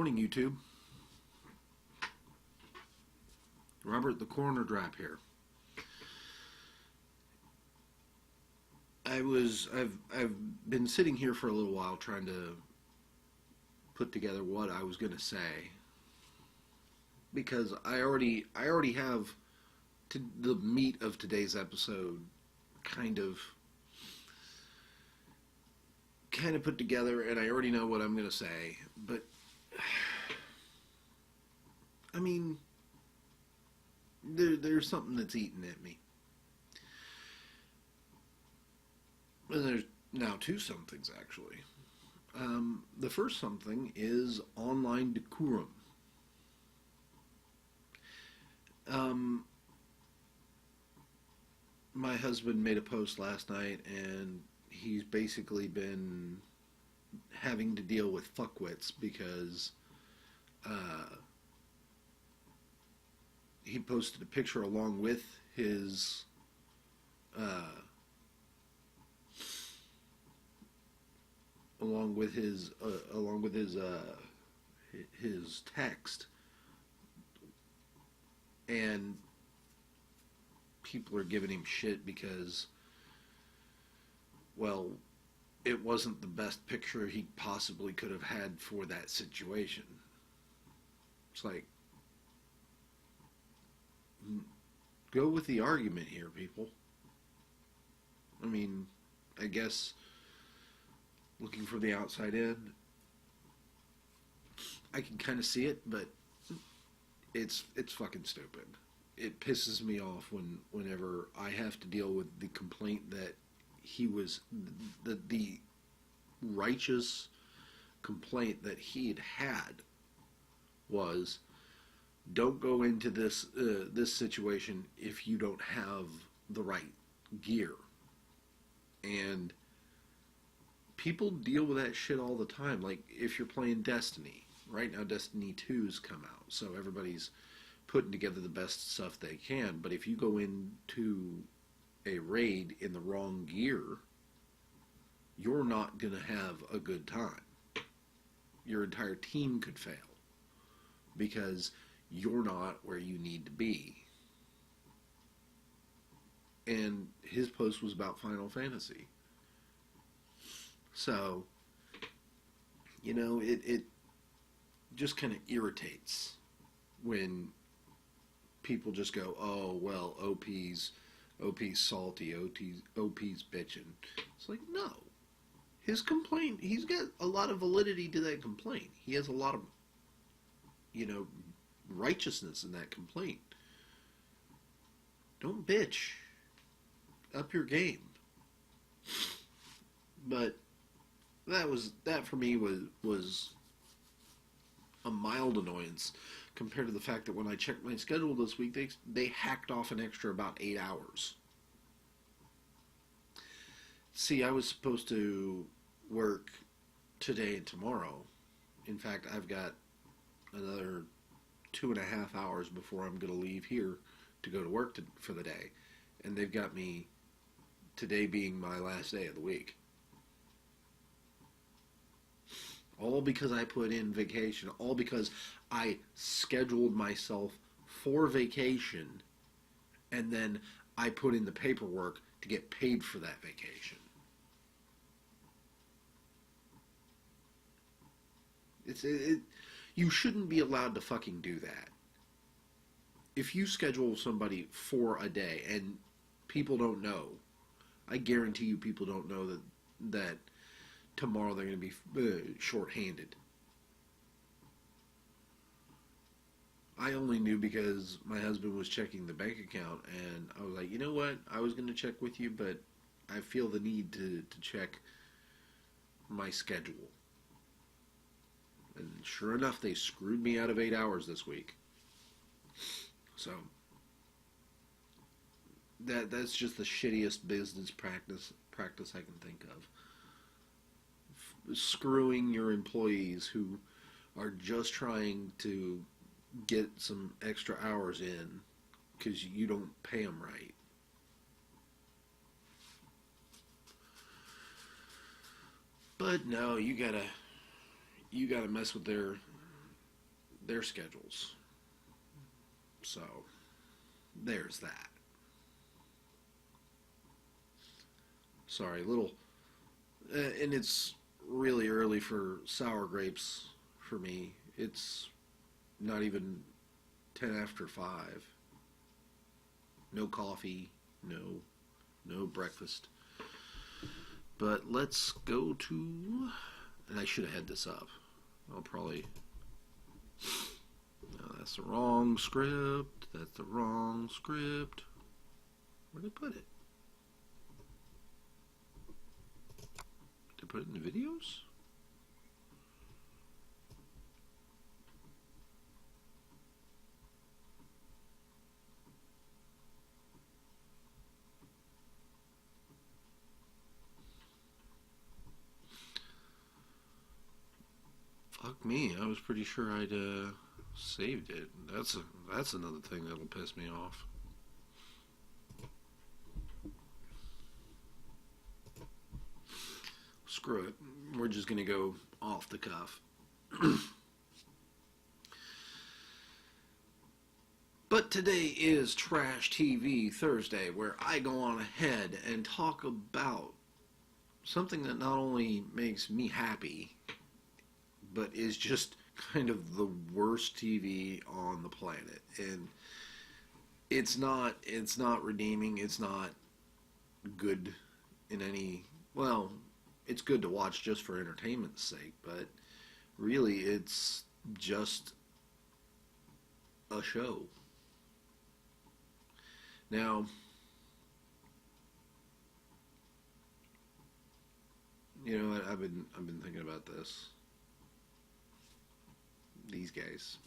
morning, YouTube. Robert the Coroner Drapp here. I've been sitting here for a little while trying to put together what I was going to say, because I already have the meat of today's episode kind of put together, and I already know what I'm going to say. But I mean, there's something that's eating at me. And there's now two somethings, actually. The first something is online decorum. My husband made a post last night, and he's basically been having to deal with fuckwits because he posted a picture along with his his text, and people are giving him shit because, well, it wasn't the best picture he possibly could have had for that situation. It's like, go with the argument here, people. I mean, I guess looking from the outside in, I can kind of see it, but it's fucking stupid. It pisses me off whenever I have to deal with the complaint that he was the righteous complaint that he had was, don't go into this situation if you don't have the right gear. And people deal with that shit all the time. Like, if you're playing Destiny, right now Destiny 2's come out, so everybody's putting together the best stuff they can. But if you go into a raid in the wrong gear, you're not going to have a good time. Your entire team could fail because you're not where you need to be. And his post was about Final Fantasy. So, you know, it just kind of irritates when people just go, oh, well, OP's salty, OP's bitching. It's like, no. His complaint, he's got a lot of validity to that complaint. He has a lot of, righteousness in that complaint. Don't bitch. Up your game. But that for me was a mild annoyance compared to the fact that when I checked my schedule this week, they hacked off an extra about 8 hours. See, I was supposed to work today and tomorrow. In fact, I've got another 2.5 hours before I'm going to leave here to go to work for the day. And they've got me today being my last day of the week. All because I put in vacation. All because I scheduled myself for vacation, and then I put in the paperwork to get paid for that vacation. You shouldn't be allowed to fucking do that. If you schedule somebody for a day and people don't know, I guarantee you people don't know that tomorrow they're going to be short-handed. I only knew because my husband was checking the bank account, and I was like, you know what? I was going to check with you, but I feel the need to check my schedule. And sure enough, they screwed me out of 8 hours this week. So that's just the shittiest business practice I can think of. Screwing your employees who are just trying to get some extra hours in because you don't pay them right. But no, you gotta mess with their schedules. So there's that. Sorry, little, and it's really early for sour grapes for me. It's not even 10 after 5. No coffee, no breakfast. But let's go to, and I should have had this up. I'll probably, no, that's the wrong script. That's the wrong script. Where did I put it? Did I put it in the videos? Fuck me, I was pretty sure I'd saved it. That's another thing that'll piss me off. Screw it. We're just gonna go off the cuff. But today is Trash TV Thursday, where I go on ahead and talk about something that not only makes me happy, but is just kind of the worst TV on the planet. And it's not redeeming, it's not good in any, well, it's good to watch just for entertainment's sake, but really it's just a show. Now, you know, I've been thinking about this. These guys.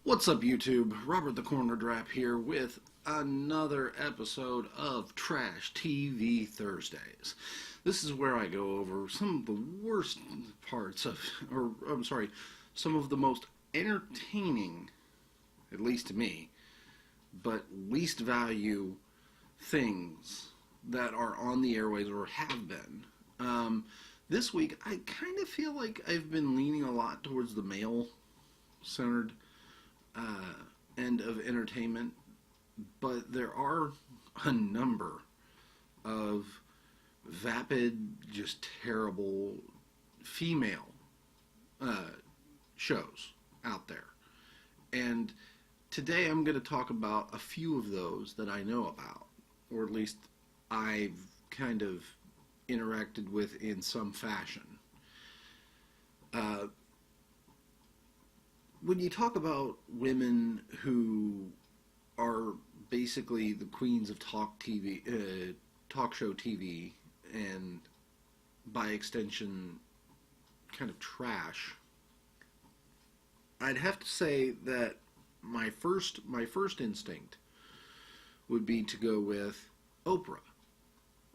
What's up, YouTube? Robert the Coroner Drapp here with another episode of Trash TV Thursdays. This is where I go over some of the worst parts of, or I'm sorry, some of the most entertaining, at least to me, but least value things that are on the airways or have been. This week, I kind of feel like I've been leaning a lot towards the male-centered end of entertainment, but there are a number of vapid, just terrible female shows out there. And today I'm going to talk about a few of those that I know about, or at least I've kind of interacted with in some fashion. When you talk about women who are basically the queens of talk show TV, and by extension, kind of trash, I'd have to say that my first instinct would be to go with Oprah.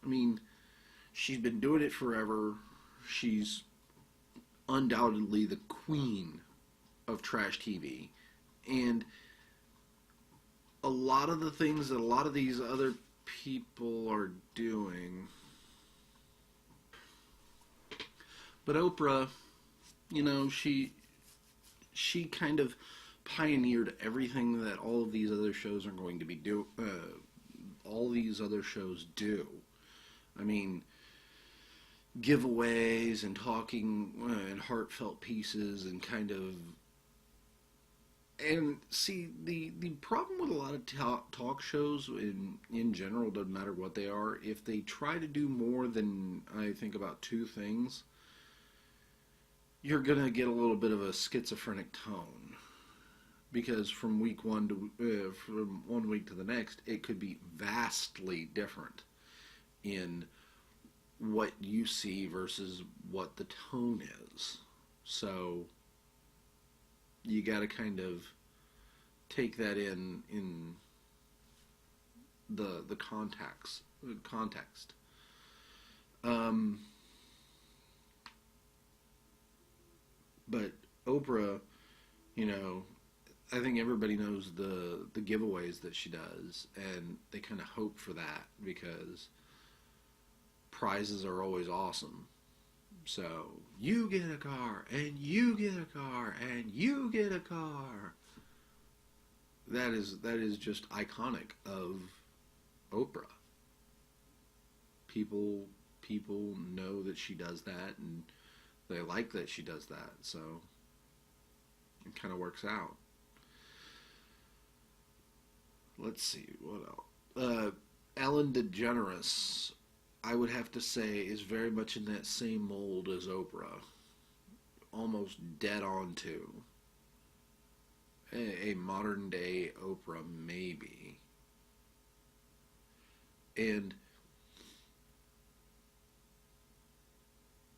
I mean, she's been doing it forever. She's undoubtedly the queen of trash TV. And a lot of the things that a lot of these other people are doing. But Oprah, you know, she kind of pioneered everything that all of these other shows are going to be all these other shows do. I mean, giveaways and talking and heartfelt pieces and kind of, and see, the problem with a lot of talk shows in general, doesn't matter what they are, if they try to do more than, I think, about two things, you're going to get a little bit of a schizophrenic tone. Because from from 1 week to the next, it could be vastly different in what you see versus what the tone is. So you got to kind of take that in the context. But Oprah, you know, I think everybody knows the giveaways that she does, and they kind of hope for that because prizes are always awesome. So you get a car, and you get a car, and you get a car. That is just iconic of Oprah. People know that she does that, and they like that she does that. So it kind of works out. Let's see what else. Ellen DeGeneres, I would have to say, is very much in that same mold as Oprah, almost dead on too. A modern day Oprah, maybe. And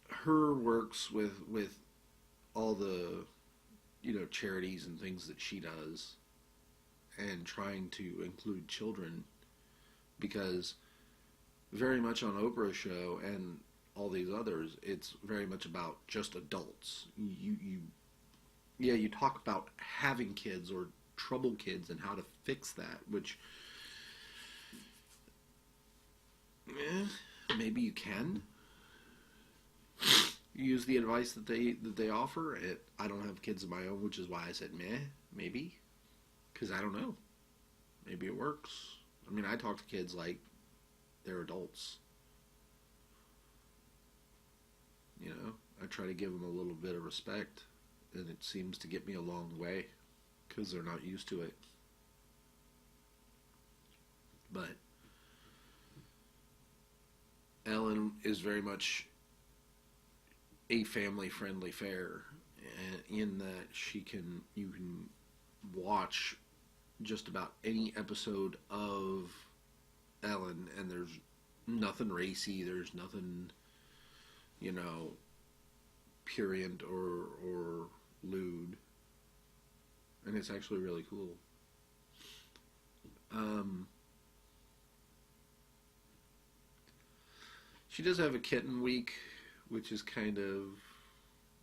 her works with all the charities and things that she does, and trying to include children, because very much on Oprah's show and all these others, it's very much about just adults. You talk about having kids or troubled kids and how to fix that, which maybe you can use the advice that they offer. I don't have kids of my own, which is why I said maybe, because I don't know. Maybe it works. I mean, I talk to kids like they're adults. I try to give them a little bit of respect, and it seems to get me a long way because they're not used to it. But Ellen is very much a family-friendly fare, in that you can watch just about any episode of Ellen, and there's nothing racy, there's nothing, purient or lewd, and it's actually really cool. She does have a kitten week, which is kind of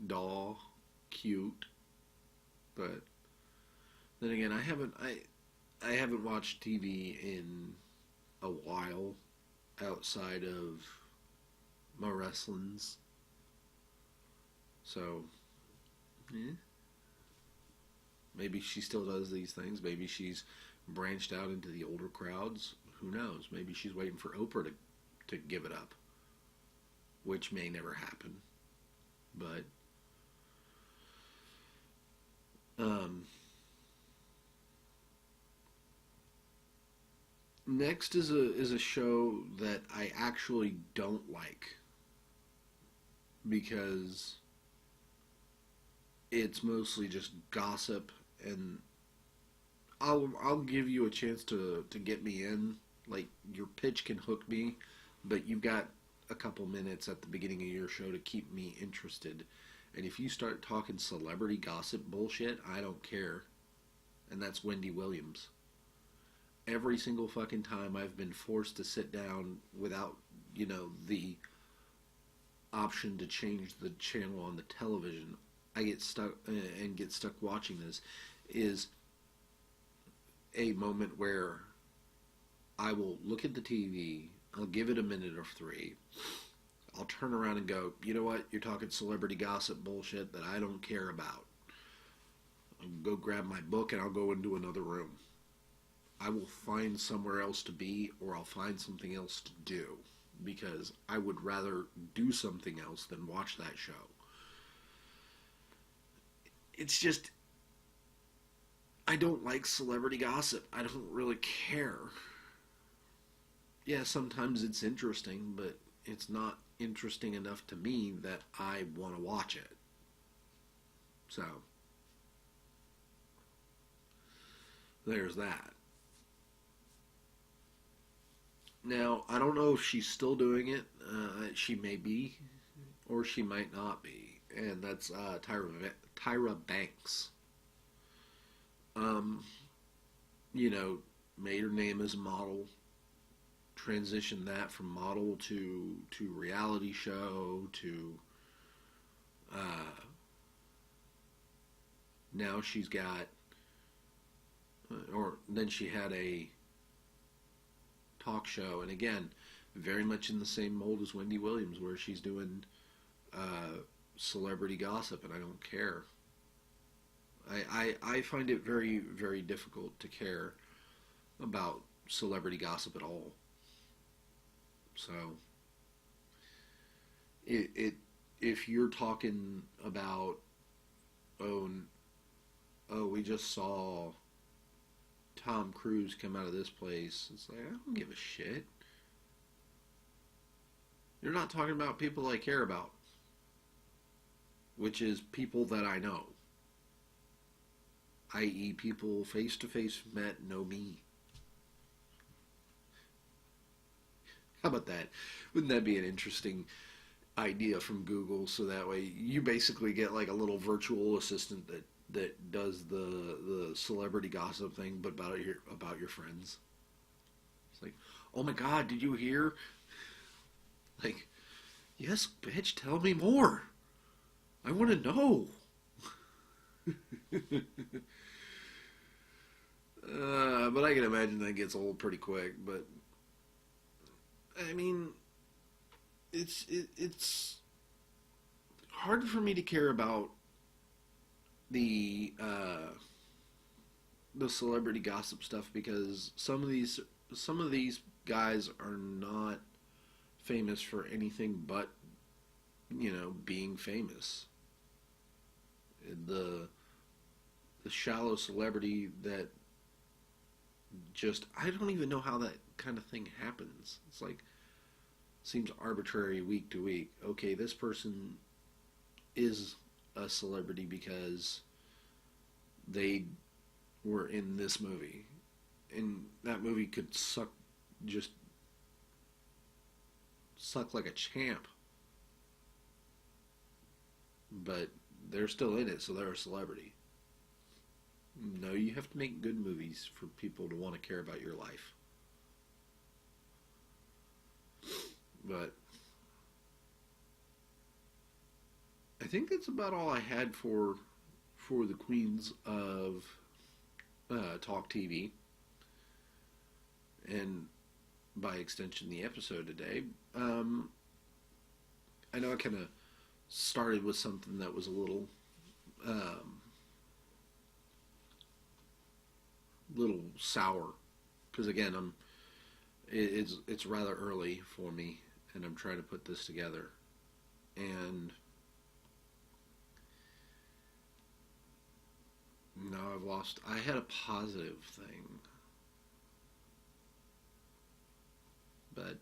doll cute, but then again, I haven't watched TV in a while outside of my wrestlings. So, maybe she still does these things. Maybe she's branched out into the older crowds. Who knows? Maybe she's waiting for Oprah to give it up, which may never happen. But next is a show that I actually don't like, because it's mostly just gossip, and I'll give you a chance to get me in. Like, your pitch can hook me, but you've got a couple minutes at the beginning of your show to keep me interested. And if you start talking celebrity gossip bullshit, I don't care. And that's Wendy Williams. Every single fucking time I've been forced to sit down without, the option to change the channel on the television, I get stuck watching this, is a moment where I will look at the TV, I'll give it a minute or three, I'll turn around and go, you know what, you're talking celebrity gossip bullshit that I don't care about. I'll go grab my book and I'll go into another room. I will find somewhere else to be, or I'll find something else to do, because I would rather do something else than watch that show. It's just, I don't like celebrity gossip. I don't really care. Yeah, sometimes it's interesting, but it's not interesting enough to me that I want to watch it. So, there's that. Now, I don't know if she's still doing it. She may be, or she might not be. And that's Tyra Banks. Made her name as a model, transitioned that from model to reality show to now she's got, or then she had a talk show, and again, very much in the same mold as Wendy Williams, where she's doing celebrity gossip, and I don't care. I find it very, very difficult to care about celebrity gossip at all. So, it if you're talking about, oh, oh, we just saw Tom Cruise come out of this place, it's like, I don't give a shit. You're not talking about people I care about, which is people that I know, i.e., people face to face met, know me. How about that? Wouldn't that be an interesting idea from Google? So that way you basically get like a little virtual assistant that does the celebrity gossip thing, but about your friends. It's like, oh my God, did you hear? Like, yes, bitch, tell me more. I want to know. But I can imagine that gets old pretty quick. But I mean, it's hard for me to care about the celebrity gossip stuff, because some of these guys are not famous for anything but, being famous. The shallow celebrity that just, I don't even know how that kind of thing happens. It's like, seems arbitrary week to week. Okay, this person is a celebrity because they were in this movie, and that movie could suck like a champ, but they're still in it, so they're a celebrity. No, you have to make good movies for people to want to care about your life. But I think that's about all I had for the Queens of Talk TV, and by extension the episode today. I know I kind of started with something that was a little sour, because again, it's rather early for me, and I'm trying to put this together, and now I've lost. I had a positive thing, but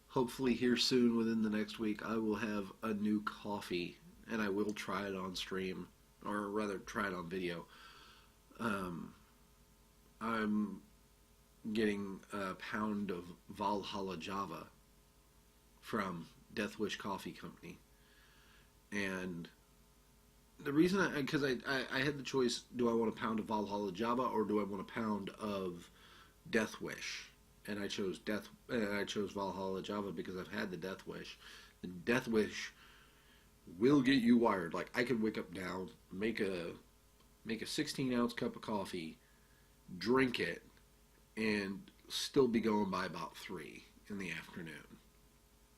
hopefully here soon, within the next week, I will have a new coffee, and I will try it on stream, or rather try it on video. I'm getting a pound of Valhalla Java from Death Wish Coffee Company, and the reason, because I had the choice: do I want a pound of Valhalla Java, or do I want a pound of Death Wish? And I chose Valhalla Java because I've had the Death Wish. The Death Wish will get you wired. Like, I could wake up now, make a 16-ounce cup of coffee, drink it, and still be going by about 3 in the afternoon.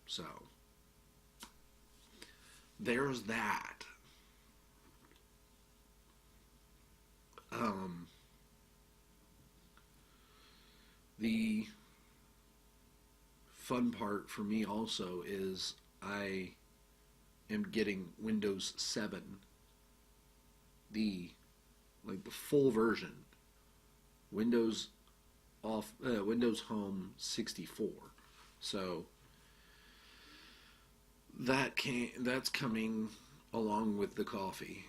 So there's that. The fun part for me also is I am getting Windows 7, the full version, Windows Home 64. So that's coming along with the coffee.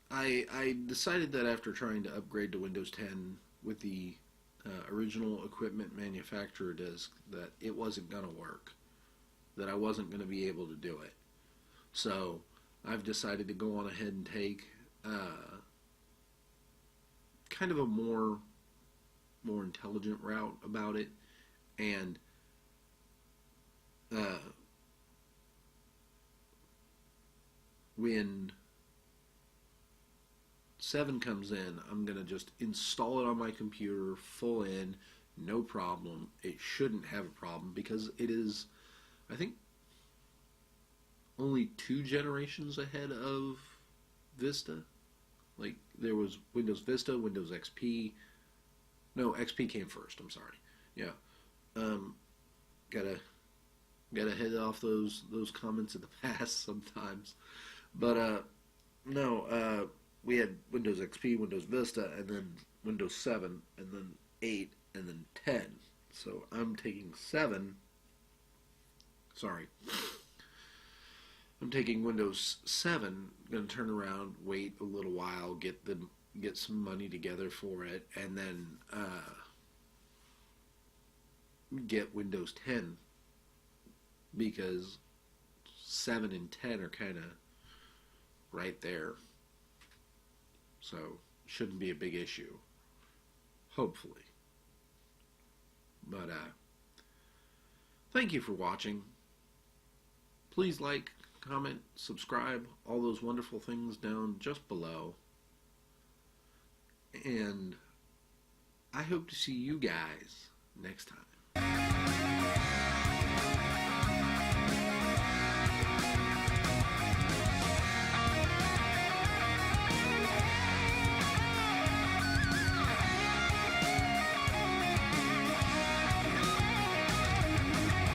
I decided that after trying to upgrade to Windows 10 with the original equipment manufacturer disk, that it wasn't going to work, that I wasn't going to be able to do it. So I've decided to go on ahead and take kind of a more intelligent route about it, and when 7 comes in, I'm going to just install it on my computer full in, no problem. It shouldn't have a problem because it is, I think, only 2 generations ahead of Vista. Like, there was Windows Vista, Windows XP. No, XP came first. I'm sorry. Yeah. Um, gotta head off those comments in the past sometimes. But no, we had Windows XP, Windows Vista, and then Windows 7, and then 8, and then 10. So I'm taking 7. Sorry. I'm taking Windows 7, going to turn around, wait a little while, get some money together for it, and then get Windows 10, because 7 and 10 are kind of right there. So shouldn't be a big issue, hopefully. But thank you for watching. Please like, comment, subscribe, all those wonderful things down just below. And I hope to see you guys next time.